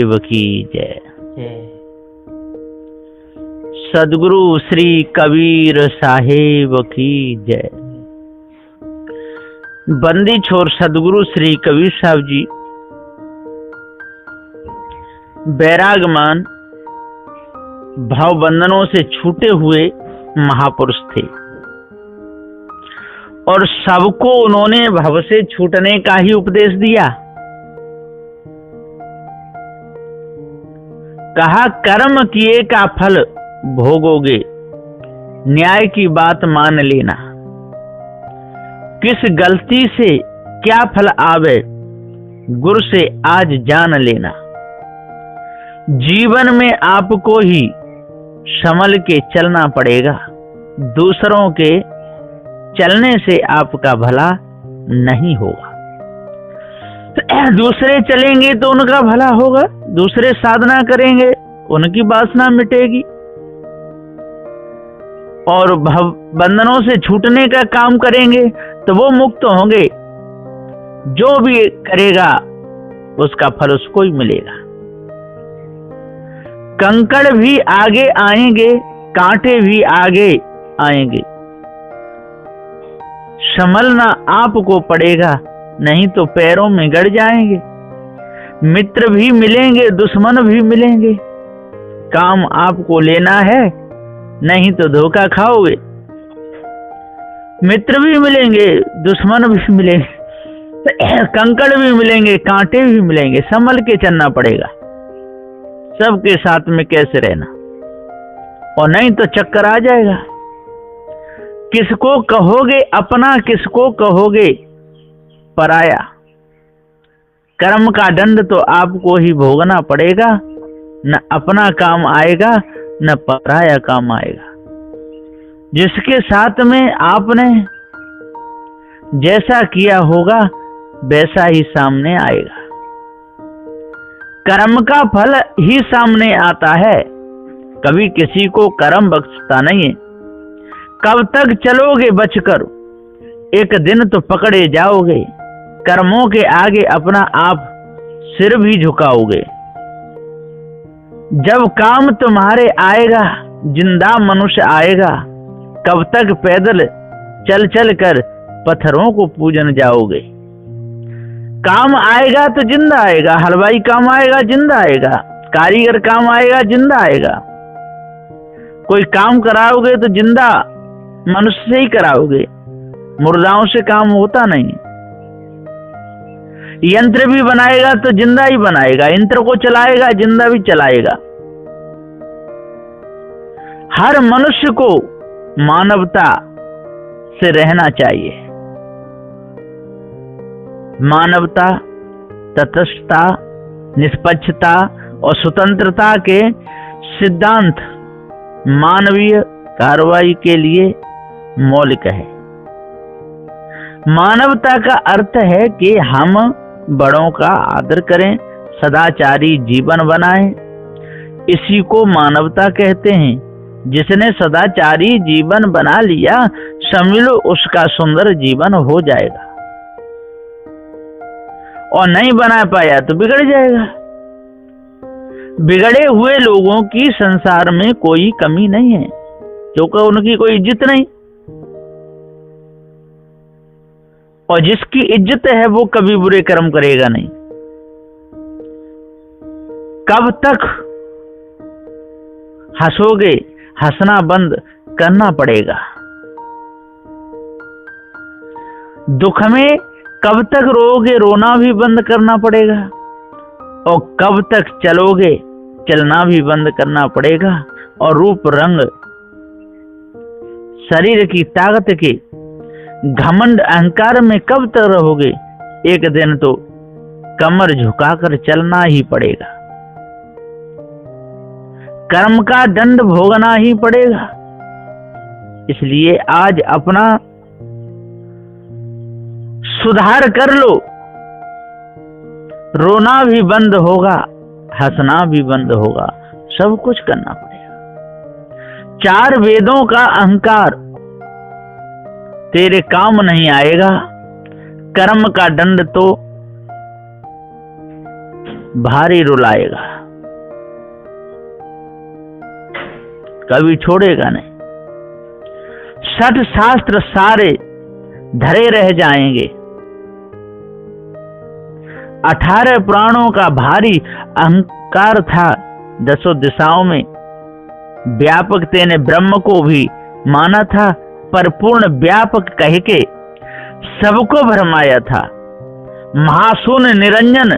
शिव की जय। सदगुरु श्री कबीर साहेब की जय। बंदी छोर सदगुरु श्री कबीर साहब जी बैरागमान भाव बंधनों से छूटे हुए महापुरुष थे और सबको उन्होंने भव से छूटने का ही उपदेश दिया। कहा, कर्म किए का फल भोगोगे, न्याय की बात मान लेना। किस गलती से क्या फल आवे, गुरु से आज जान लेना। जीवन में आपको ही संभल के चलना पड़ेगा, दूसरों के चलने से आपका भला नहीं होगा। दूसरे चलेंगे तो उनका भला होगा, दूसरे साधना करेंगे उनकी वासना मिटेगी और भव बंधनों से छूटने का काम करेंगे तो वो मुक्त होंगे। जो भी करेगा उसका फल उसको ही मिलेगा। कंकड़ भी आगे आएंगे, कांटे भी आगे आएंगे, संभलना आपको पड़ेगा, नहीं तो पैरों में गड़ जाएंगे। मित्र भी मिलेंगे, दुश्मन भी मिलेंगे, काम आपको लेना है, नहीं तो धोखा खाओगे। मित्र भी मिलेंगे, दुश्मन भी मिलेंगे, कंकड़ भी मिलेंगे, कांटे भी मिलेंगे, संभल के चलना पड़ेगा। सबके साथ में कैसे रहना, और नहीं तो चक्कर आ जाएगा। किसको कहोगे अपना, किसको कहोगे पराया। कर्म का दंड तो आपको ही भोगना पड़ेगा, न अपना काम आएगा न पराया काम आएगा। जिसके साथ में आपने जैसा किया होगा वैसा ही सामने आएगा। कर्म का फल ही सामने आता है, कभी किसी को कर्म बख्शता नहीं है। कब तक चलोगे बचकर, एक दिन तो पकड़े जाओगे। कर्मों के आगे अपना आप सिर भी झुकाओगे। जब काम तुम्हारे आएगा, जिंदा मनुष्य आएगा, कब तक पैदल चल चल कर पत्थरों को पूजन जाओगे। काम आएगा तो जिंदा आएगा, हलवाई काम आएगा जिंदा आएगा, कारीगर काम आएगा जिंदा आएगा। कोई काम कराओगे तो जिंदा मनुष्य से ही कराओगे, मुर्दाओं से काम होता नहीं। यंत्र भी बनाएगा तो जिंदा ही बनाएगा, यंत्र को चलाएगा जिंदा भी चलाएगा। हर मनुष्य को मानवता से रहना चाहिए। मानवता, तटस्थता, निष्पक्षता और स्वतंत्रता के सिद्धांत मानवीय कार्रवाई के लिए मौलिक है। मानवता का अर्थ है कि हम बड़ों का आदर करें, सदाचारी जीवन बनाएं। इसी को मानवता कहते हैं। जिसने सदाचारी जीवन बना लिया, समझ लो उसका सुंदर जीवन हो जाएगा, और नहीं बना पाया तो बिगड़ जाएगा। बिगड़े हुए लोगों की संसार में कोई कमी नहीं है, क्योंकि उनकी कोई इज्जत नहीं, और जिसकी इज्जत है वो कभी बुरे कर्म करेगा नहीं। कब तक हंसोगे, हंसना बंद करना पड़ेगा। दुख में कब तक रोओगे, रोना भी बंद करना पड़ेगा, और कब तक चलोगे, चलना भी बंद करना पड़ेगा। और रूप रंग शरीर की ताकत के घमंड अहंकार में कब तक रहोगे। एक दिन तो कमर झुकाकर चलना ही पड़ेगा, कर्म का दंड भोगना ही पड़ेगा। इसलिए आज अपना सुधार कर लो, रोना भी बंद होगा, हंसना भी बंद होगा, सब कुछ करना पड़ेगा। चार वेदों का अहंकार तेरे काम नहीं आएगा। कर्म का दंड तो भारी रुलाएगा, कभी छोड़ेगा नहीं। 60 शास्त्र सारे धरे रह जाएंगे, 18 प्राणों का भारी अहंकार था, 10 दिशाओं में व्यापक तेने ब्रह्म को भी माना था, पर पूर्ण व्यापक कह के सबको भरमाया था। महाशून्य निरंजन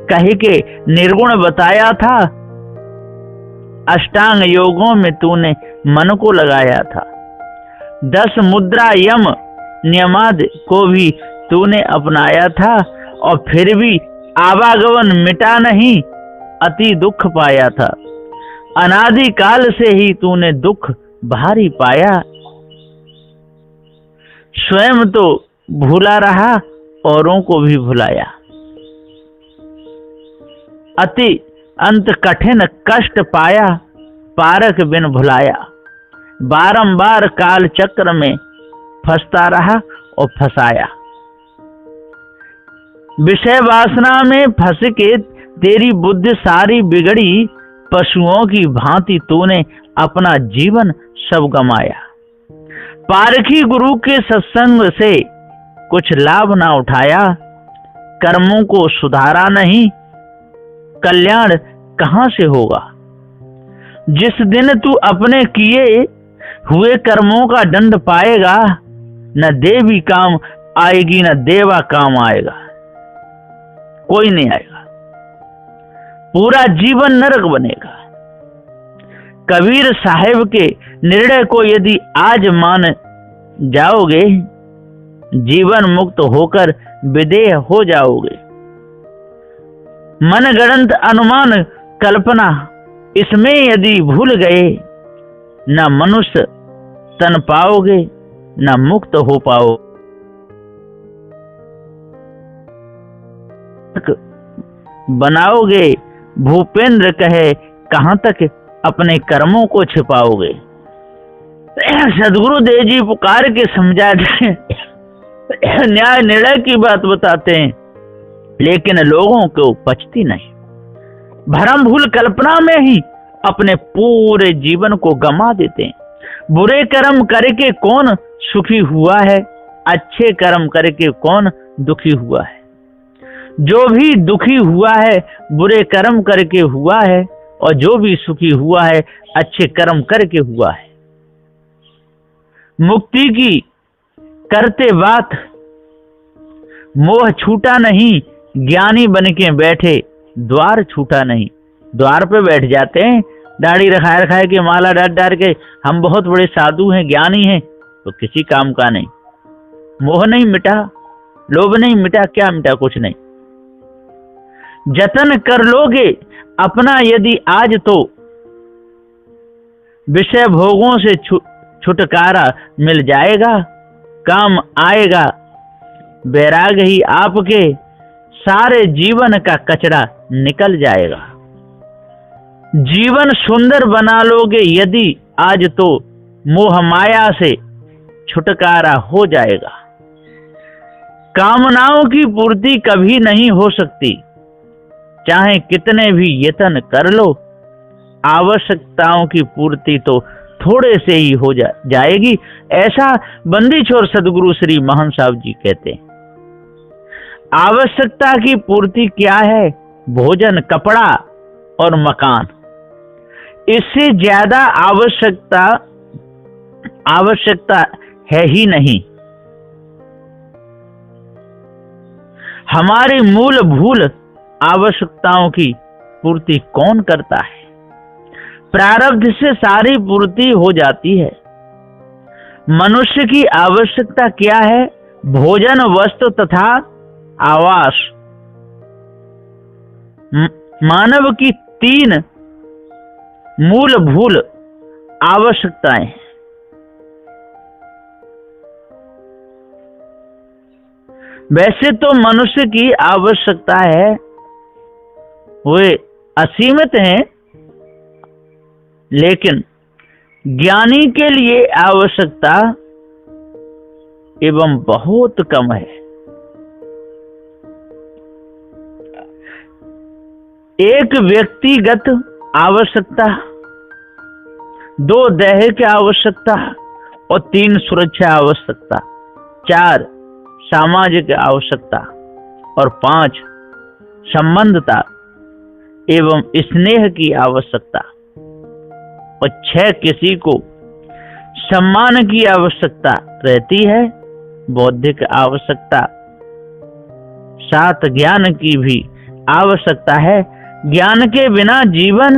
कह के निर्गुण बताया था, अष्टांग योगों में तूने मन को लगाया था। 10 मुद्रा यम नियमाद को भी तूने अपनाया था, और फिर भी आवागमन मिटा नहीं, अति दुख पाया था। अनादि काल से ही तूने दुख भारी पाया, स्वयं तो भूला रहा, औरों को भी भुलाया। अति अंत कठिन कष्ट पाया, पारक बिन भुलाया। बारंबार काल चक्र में फंसता रहा और फंसाया। विषय वासना में फंस के तेरी बुद्धि सारी बिगड़ी, पशुओं की भांति तूने अपना जीवन सब गमाया। पारखी गुरु के सत्संग से कुछ लाभ ना उठाया, कर्मों को सुधारा नहीं, कल्याण कहां से होगा। जिस दिन तू अपने किए हुए कर्मों का दंड पाएगा, न देवी काम आएगी न देवा काम आएगा, कोई नहीं आएगा, पूरा जीवन नरक बनेगा। कबीर साहेब के निर्णय को यदि आज मान जाओगे, जीवन मुक्त होकर विदेह हो जाओगे। मनगढ़ंत अनुमान कल्पना इसमें यदि भूल गए, न मनुष्य तन पाओगे न मुक्त हो पाओ। बनाओगे भूपेंद्र कहे, कहां तक अपने कर्मों को छिपाओगे। सदगुरु देव जी पुकार के समझाते न्याय निर्णय की बात बताते हैं, लेकिन लोगों को पचती नहीं। भरम भूल कल्पना में ही अपने पूरे जीवन को गमा देते हैं। बुरे कर्म करके कौन सुखी हुआ है, अच्छे कर्म करके कौन दुखी हुआ है। जो भी दुखी हुआ है बुरे कर्म करके हुआ है, और जो भी सुखी हुआ है अच्छे कर्म करके हुआ है। मुक्ति की करते बात मोह छूटा नहीं, ज्ञानी बन के बैठे द्वार छूटा नहीं। द्वार पे बैठ जाते हैं, दाढ़ी रखाए के माला डाल के, हम बहुत बड़े साधु हैं, ज्ञानी हैं, तो किसी काम का नहीं। मोह नहीं मिटा, लोभ नहीं मिटा, क्या मिटा, कुछ नहीं। जतन कर लोगे अपना यदि आज, तो विषय भोगों से छुटकारा मिल जाएगा, काम आएगा वैराग ही आपके, सारे जीवन का कचरा निकल जाएगा। जीवन सुंदर बना लोगे यदि आज, तो मोह माया से छुटकारा हो जाएगा। कामनाओं की पूर्ति कभी नहीं हो सकती, चाहे कितने भी यत्न कर लो। आवश्यकताओं की पूर्ति तो थोड़े से ही हो जाएगी, ऐसा बंदी छोर सदगुरु श्री महंत साहब जी कहते हैं। आवश्यकता की पूर्ति क्या है? भोजन, कपड़ा और मकान। इससे ज्यादा आवश्यकता है ही नहीं। हमारी मूलभूत आवश्यकताओं की पूर्ति कौन करता है? प्रारब्ध से सारी पूर्ति हो जाती है। मनुष्य की आवश्यकता क्या है? भोजन, वस्त्र तथा आवास। मानव की 3 मूलभूत आवश्यकताएं हैं। वैसे तो मनुष्य की आवश्यकता है वे असीमित हैं, लेकिन ज्ञानी के लिए आवश्यकता एवं बहुत कम है। एक व्यक्तिगत आवश्यकता, 2 दैहिक आवश्यकता और 3 सुरक्षा आवश्यकता, 4 सामाजिक आवश्यकता और 5 संबंधता एवं स्नेह की आवश्यकता और 6 किसी को सम्मान की आवश्यकता रहती है, बौद्धिक आवश्यकता। 7 ज्ञान की भी आवश्यकता है। ज्ञान के बिना जीवन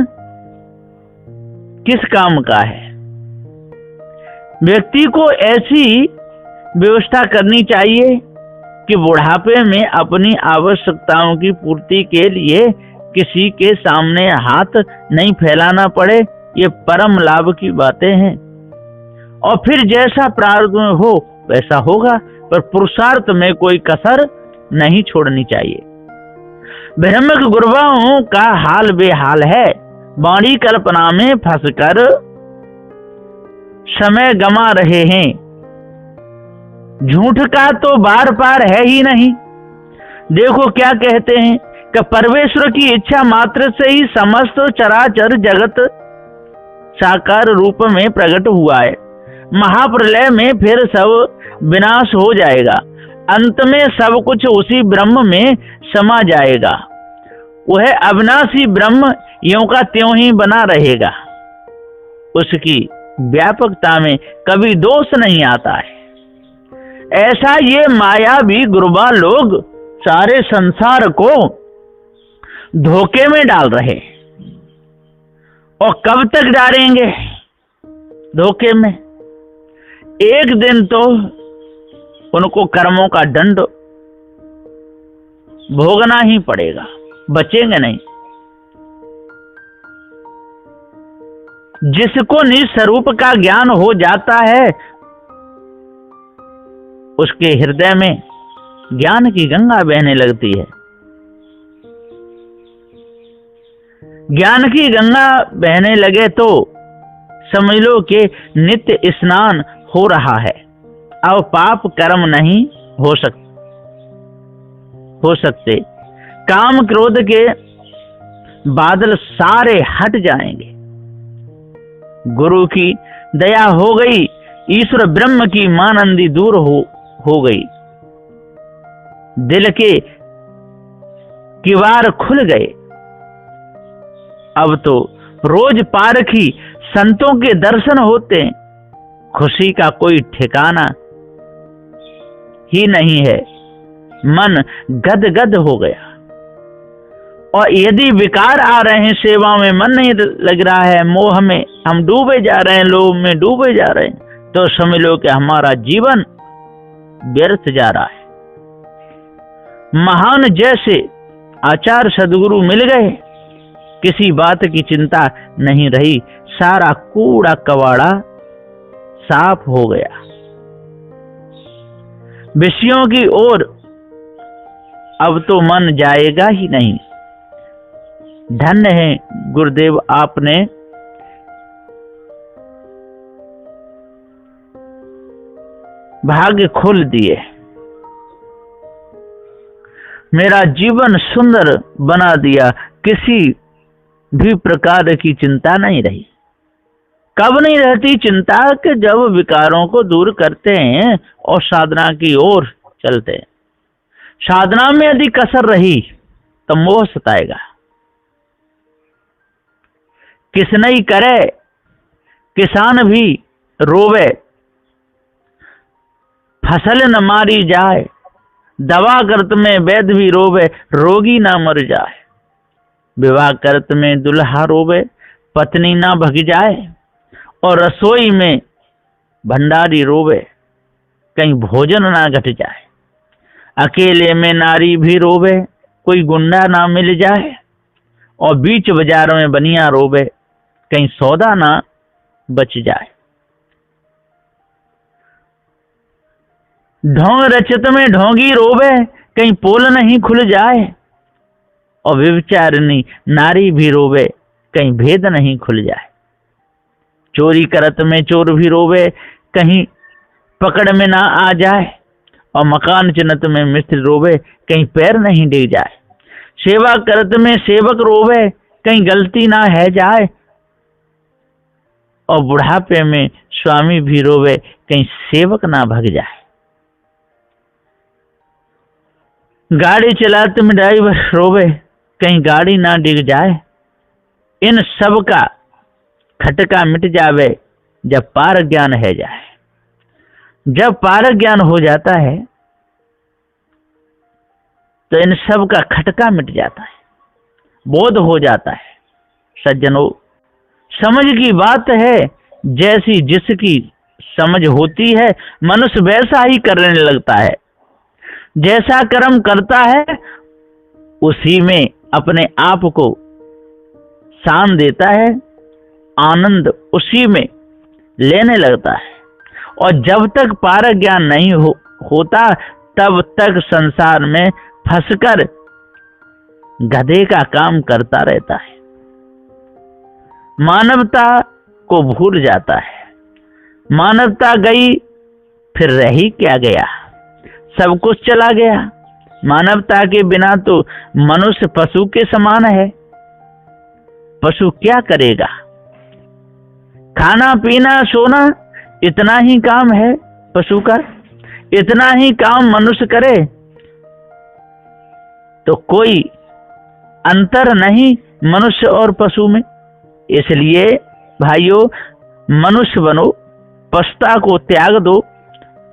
किस काम का है? व्यक्ति को ऐसी व्यवस्था करनी चाहिए कि बुढ़ापे में अपनी आवश्यकताओं की पूर्ति के लिए किसी के सामने हाथ नहीं फैलाना पड़े। ये परम लाभ की बातें हैं। और फिर जैसा प्रारब्ध में हो वैसा होगा, पर पुरुषार्थ में कोई कसर नहीं छोड़नी चाहिए। ब्रह्मक गुरुओं का हाल बेहाल है, वाणी कल्पना में फंसकर समय गमा रहे हैं। झूठ का तो बार पार है ही नहीं। देखो क्या कहते हैं कि परमेश्वर की इच्छा मात्र से ही समस्त चराचर जगत साकार रूप में प्रकट हुआ है। महाप्रलय में फिर सब विनाश हो जाएगा, अंत में सब कुछ उसी ब्रह्म में समा जाएगा। वह अविनाशी ब्रह्म यों का त्यों ही बना रहेगा। उसकी व्यापकता में कभी दोष नहीं आता है। ऐसा ये मायावी गुरुबा लोग सारे संसार को धोखे में डाल रहे, और कब तक डालेंगे धोखे में? एक दिन तो उनको कर्मों का दंड भोगना ही पड़ेगा, बचेंगे नहीं। जिसको निज स्वरूप का ज्ञान हो जाता है उसके हृदय में ज्ञान की गंगा बहने लगती है। ज्ञान की गंगा बहने लगे तो समझ लो कि नित्य स्नान हो रहा है। अब पाप कर्म नहीं हो सकते। काम क्रोध के बादल सारे हट जाएंगे। गुरु की दया हो गई, ईश्वर ब्रह्म की मानंदी दूर हो गई। दिल के किवार खुल गए। अब तो रोज पारखी संतों के दर्शन होते हैं। खुशी का कोई ठिकाना ही नहीं है। मन गदगद हो गया। और यदि विकार आ रहे हैं, सेवा में मन नहीं लग रहा है, मोह में हम डूबे जा रहे हैं, लोभ में डूबे जा रहे हैं, तो समझ लो कि हमारा जीवन व्यर्थ जा रहा है। महान जैसे आचार्य सदगुरु मिल गए, किसी बात की चिंता नहीं रही। सारा कूड़ा कबाड़ा साफ हो गया। विषयों की ओर अब तो मन जाएगा ही नहीं। धन्य है गुरुदेव, आपने भाग्य खोल दिए। मेरा जीवन सुंदर बना दिया। किसी भी प्रकार की चिंता नहीं रही। कब नहीं रहती चिंता? कि जब विकारों को दूर करते हैं और साधना की ओर चलते हैं। साधना में यदि कसर रही तो मोह सताएगा। किसनई करे किसान भी रोवे, फसल न मारी जाए, दवा करत में वैद्य भी रोवे, रोगी ना मर जाए। विवाह करत में दुल्हा रोवे, पत्नी ना भग जाए, और रसोई में भंडारी रोवे, कहीं भोजन ना घट जाए। अकेले में नारी भी रोवे, कोई गुंडा ना मिल जाए, और बीच बाजार में बनिया रोवे, कहीं सौदा ना बच जाए। ढोंग रचत में ढोंगी रोवे, कहीं पोल नहीं खुल जाए, और व्यभिचारिणी नारी भी रोवे, कहीं भेद नहीं खुल जाए। चोरी करत में चोर भी रोवे, कहीं पकड़ में ना आ जाए, और मकान चिन्हत में मिस्त्री रोवे, कहीं पैर नहीं डिग जाए। सेवा करत में सेवक रोवे, कहीं गलती ना है जाए। और बुढ़ापे में स्वामी भी रोवे, कहीं सेवक ना भग जाए। गाड़ी चलाते में ड्राइवर रोवे, कहीं गाड़ी ना डिग जाए। इन सब का खटका मिट जावे, जब पार ज्ञान है जाए। जब पार ज्ञान हो जाता है तो इन सब का खटका मिट जाता है, बोध हो जाता है। सज्जनों, समझ की बात है, जैसी जिसकी समझ होती है मनुष्य वैसा ही करने लगता है। जैसा कर्म करता है उसी में अपने आप को शान देता है, आनंद उसी में लेने लगता है। और जब तक पार ज्ञान नहीं होता तब तक संसार में फंसकर गधे का काम करता रहता है, मानवता को भूल जाता है। मानवता गई फिर रही क्या गया, सब कुछ चला गया। मानवता के बिना तो मनुष्य पशु के समान है। पशु क्या करेगा? खाना पीना सोना, इतना ही काम है पशु का। इतना ही काम मनुष्य करे तो कोई अंतर नहीं मनुष्य और पशु में। इसलिए भाइयों, मनुष्य बनो, पशुता को त्याग दो,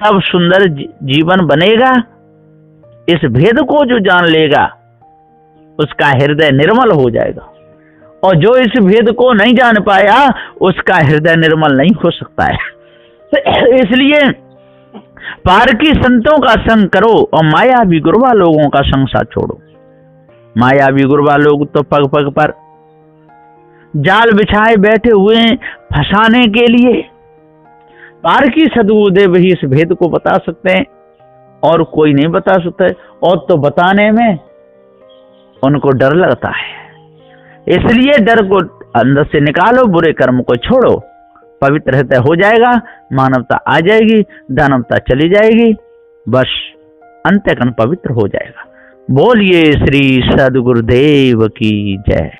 तब सुंदर जीवन बनेगा। इस भेद को जो जान लेगा उसका हृदय निर्मल हो जाएगा, और जो इस भेद को नहीं जान पाया उसका हृदय निर्मल नहीं हो सकता है। इसलिए पारकी संतों का संग करो और मायावी गुरबा लोगों का संग साथ छोड़ो। मायावी गुरबा लोग तो पग पग पर जाल बिछाए बैठे हुए हैं फंसाने के लिए। पारकी सद्गुरुदेव ही इस भेद को बता सकते हैं, और कोई नहीं बता सकता है। और तो बताने में उनको डर लगता है। इसलिए डर को अंदर से निकालो, बुरे कर्म को छोड़ो, पवित्र हृदय हो जाएगा, मानवता आ जाएगी, दानवता चली जाएगी, बस अंतःकरण पवित्र हो जाएगा। बोलिए श्री सद्गुरुदेव की जय।